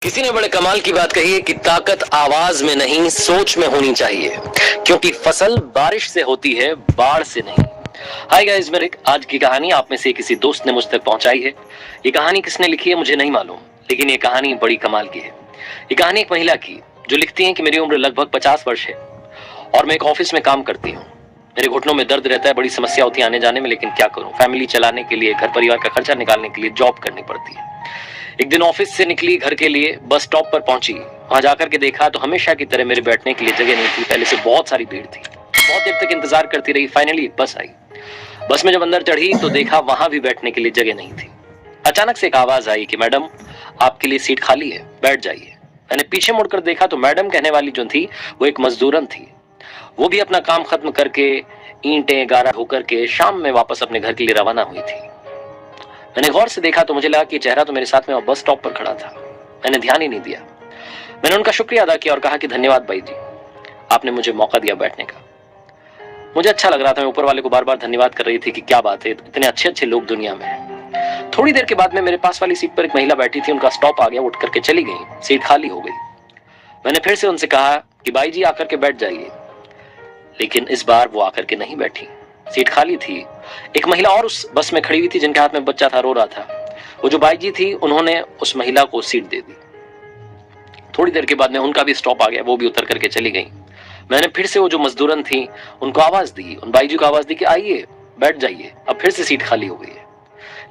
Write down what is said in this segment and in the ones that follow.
किसी ने बड़े कमाल की बात कही है कि ताकत आवाज में नहीं सोच में होनी चाहिए, क्योंकि फसल बारिश से होती है, बाढ़ से नहीं। हाय गाइस, मेरे आज की कहानी आप में से किसी दोस्त ने मुझ तक पहुंचाई है। ये कहानी किसने लिखी है मुझे नहीं मालूम, लेकिन ये कहानी बड़ी कमाल की है। ये कहानी एक महिला की जो लिखती है कि मेरी उम्र लगभग 50 वर्ष है और मैं एक ऑफिस में काम करती हूँ। मेरे घुटनों में दर्द रहता है, बड़ी समस्या होती है आने जाने में, लेकिन क्या करूं, फैमिली चलाने के लिए, घर परिवार का खर्चा निकालने के लिए जॉब करनी पड़ती है। एक दिन ऑफिस से निकली घर के लिए, बस स्टॉप पर पहुंची। वहां जाकर के देखा तो हमेशा की तरह मेरे बैठने के लिए जगह नहीं थी। पहले से बहुत सारी भीड़ थी। बहुत देर तक इंतजार करती रही। फाइनली एक बस आई। बस में जब अंदर चढ़ी तो देखा वहां भी बैठने के लिए जगह नहीं थी। अचानक से एक आवाज आई कि मैडम, आपके लिए सीट खाली है, बैठ जाइए। मैंने पीछे मुड़कर देखा तो मैडम कहने वाली जो थी वो एक मजदूरन थी। वो भी अपना काम खत्म करके ईंटें गारा होकर के शाम में वापस अपने घर के लिए रवाना हुई थी। मैंने गौर से देखा तो मुझे लगा कि चेहरा तो मेरे साथ में बस स्टॉप पर खड़ा था। मैंने ध्यान ही नहीं दिया। मैंने उनका शुक्रिया अदा किया और कहा कि धन्यवाद भाई जी, आपने मुझे मौका दिया बैठने का। मुझे अच्छा लग रहा था। मैं ऊपर वाले को बार बार धन्यवाद कर रही थी कि क्या बात है, इतने अच्छे अच्छे लोग दुनिया में हैं। थोड़ी देर के बाद में मेरे पास वाली सीट पर एक महिला बैठी थी। उनका स्टॉप आ गया, उठ करके चली गई, सीट खाली हो गई। मैंने फिर से उनसे कहा कि भाई जी आकर के बैठ जाइए, लेकिन इस बार वो आकर के नहीं बैठी। सीट खाली थी। एक महिला और उस बस में खड़ी हुई थी जिनके हाथ में बच्चा था, रो रहा था। वो जो बाई जी थी उन्होंने उस महिला को सीट दे दी। थोड़ी देर के बाद में उनका भी स्टॉप आ गया, वो भी उतर करके चली गई। मैंने फिर से वो जो मजदूरन थी उनको आवाज दी, उन बाई जी को आवाज दी कि आइए बैठ जाइए। अब फिर से सीट खाली हो गई है,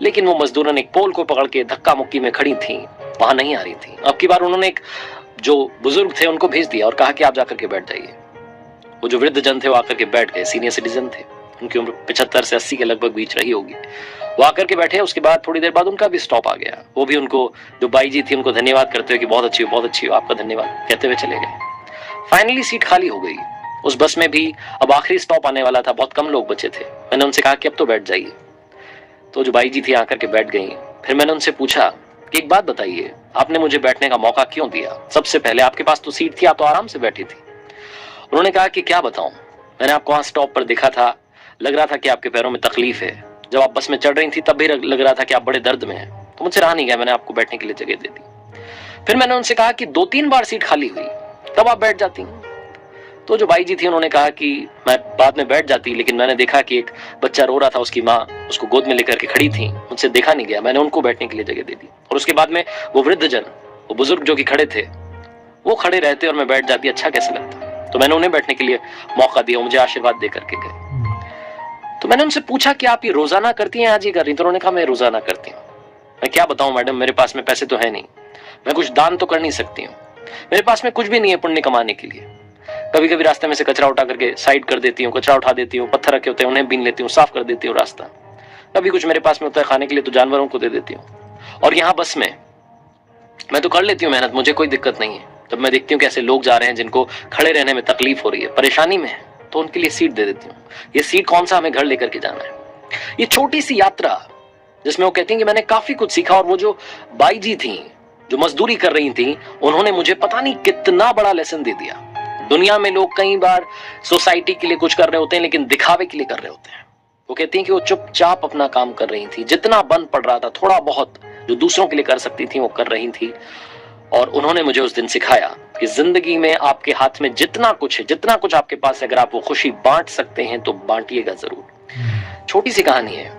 लेकिन वो मजदूरन एक पोल को पकड़ के धक्का मुक्की में खड़ी थी, वहां नहीं आ रही थी। अब की बार उन्होंने एक जो बुजुर्ग थे उनको भेज दिया और कहा कि आप जाकर के बैठ जाइए। वो जो वृद्ध जन थे वो आकर के बैठ गए। सीनियर सिटीजन थे, उनकी उम्र 75 से 80 के लगभग बीच रही होगी। वो आकर के बैठे। उसके बाद थोड़ी देर बाद उनका भी स्टॉप आ गया। वो भी उनको जो बाई जी थी उनको धन्यवाद करते हुए कि बहुत अच्छी हो, आपका धन्यवाद कहते हुए चले गए। फाइनली सीट खाली हो गई। उस बस में भी अब आखिरी स्टॉप आने वाला था, बहुत कम लोग बचे थे। मैंने उनसे कहा कि अब तो बैठ जाइए। तो जो बाई जी थी आकर के बैठ गई। फिर मैंने उनसे पूछा कि एक बात बताइए, आपने मुझे बैठने का मौका क्यों दिया? सबसे पहले आपके पास तो सीट थी, आप तो आराम से बैठी थी। उन्होंने कहा कि क्या बताऊं, मैंने आपको वहां स्टॉप पर देखा था, लग रहा था कि आपके पैरों में तकलीफ है। जब आप बस में चढ़ रही थी तब भी लग रहा था कि आप बड़े दर्द में हैं। तो मुझसे रहा नहीं गया, मैंने आपको बैठने के लिए जगह दे दी। फिर मैंने उनसे कहा कि 2-3 बार सीट खाली हुई, तब आप बैठ जाती। तो जो बाई जी थी उन्होंने कहा कि मैं बाद में बैठ जाती, लेकिन मैंने देखा कि एक बच्चा रो रहा था, उसकी माँ उसको गोद में लेकर के खड़ी थी, मुझसे देखा नहीं गया, मैंने उनको बैठने के लिए जगह दे दी। और उसके बाद में वो वृद्ध जन, वो बुजुर्ग जो कि खड़े थे, वो खड़े रहते और मैं बैठ जाती, अच्छा कैसे लगता। तो मैंने उन्हें बैठने के लिए मौका दिया, मुझे आशीर्वाद दे करके गए। तो मैंने उनसे पूछा कि आप ये रोजाना करती हैं, आज ही कर रही? तो उन्होंने कहा मैं रोजाना करती हूँ। मैं क्या बताऊं मैडम, मेरे पास में पैसे तो है नहीं, मैं कुछ दान तो कर नहीं सकती हूँ, मेरे पास में कुछ भी नहीं है पुण्य कमाने के लिए। कभी कभी रास्ते में से कचरा उठा करके साइड कर देती हूँ, कचरा उठा देती हूँ, पत्थर रखे होते हैं उन्हें बीन लेती हूँ, साफ कर देती हूँ रास्ता। कभी कुछ मेरे पास में होता है खाने के लिए तो जानवरों को दे देती हूँ। और यहाँ बस में मैं तो कर लेती हूँ मेहनत, मुझे कोई दिक्कत नहीं है। जब मैं देखती हूँ कि ऐसे लोग जा रहे हैं जिनको खड़े रहने में तकलीफ हो रही है, परेशानी में है, तो उनके लिए सीट दे देती हूँ। ये सीट कौन सा, हमें घर लेकर के जाना है। ये छोटी सी यात्रा जिसमें वो कहती हैं कि मैंने काफी कुछ सीखा। और वो जो बाई जी थी जो मजदूरी कर रही थी, उन्होंने मुझे पता नहीं कितना बड़ा लेसन दे दिया। दुनिया में लोग कई बार सोसाइटी के लिए कुछ कर रहे होते हैं, लेकिन दिखावे के लिए कर रहे होते हैं। वो कहती हैं कि वो चुपचाप अपना काम कर रही थी, जितना बन पड़ रहा था थोड़ा बहुत जो दूसरों के लिए कर सकती थी वो कर रही थी। और उन्होंने मुझे उस दिन सिखाया कि जिंदगी में आपके हाथ में जितना कुछ है, जितना कुछ आपके पास है, अगर आप वो खुशी बांट सकते हैं तो बांटिएगा जरूर। छोटी सी कहानी है,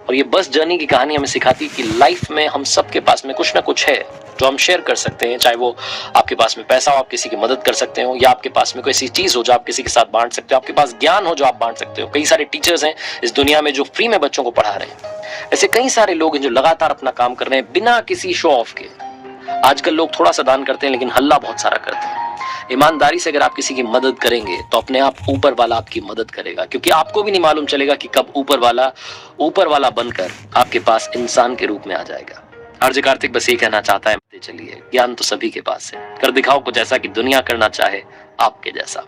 और ये बस जर्नी की कहानी हमें सिखाती कि लाइफ में हम सबके पास में कुछ ना कुछ है जो हम शेयर कर सकते हैं। चाहे वो आपके पास में पैसा हो, आप किसी की मदद कर सकते हो, या आपके पास में कोई ऐसी चीज हो जो आप किसी के साथ बांट सकते हो, आपके पास ज्ञान हो जो आप बांट सकते हो। कई सारे टीचर्स हैं इस दुनिया में जो फ्री में बच्चों को पढ़ा रहे हैं। ऐसे कई सारे लोग हैं जो लगातार अपना काम कर रहे हैं बिना किसी शो ऑफ के। आजकल लोग थोड़ा सा दान करते हैं लेकिन हल्ला बहुत सारा करते हैं। ईमानदारी से अगर आप किसी की मदद करेंगे तो अपने आप ऊपर वाला आपकी मदद करेगा, क्योंकि आपको भी नहीं मालूम चलेगा कि कब ऊपर वाला बनकर आपके पास इंसान के रूप में आ जाएगा। आरजे कार्तिक बस ये कहना चाहता है, चलिए ज्ञान तो सभी के पास है, कर दिखाओ कुछ ऐसा कि दुनिया करना चाहे आपके जैसा।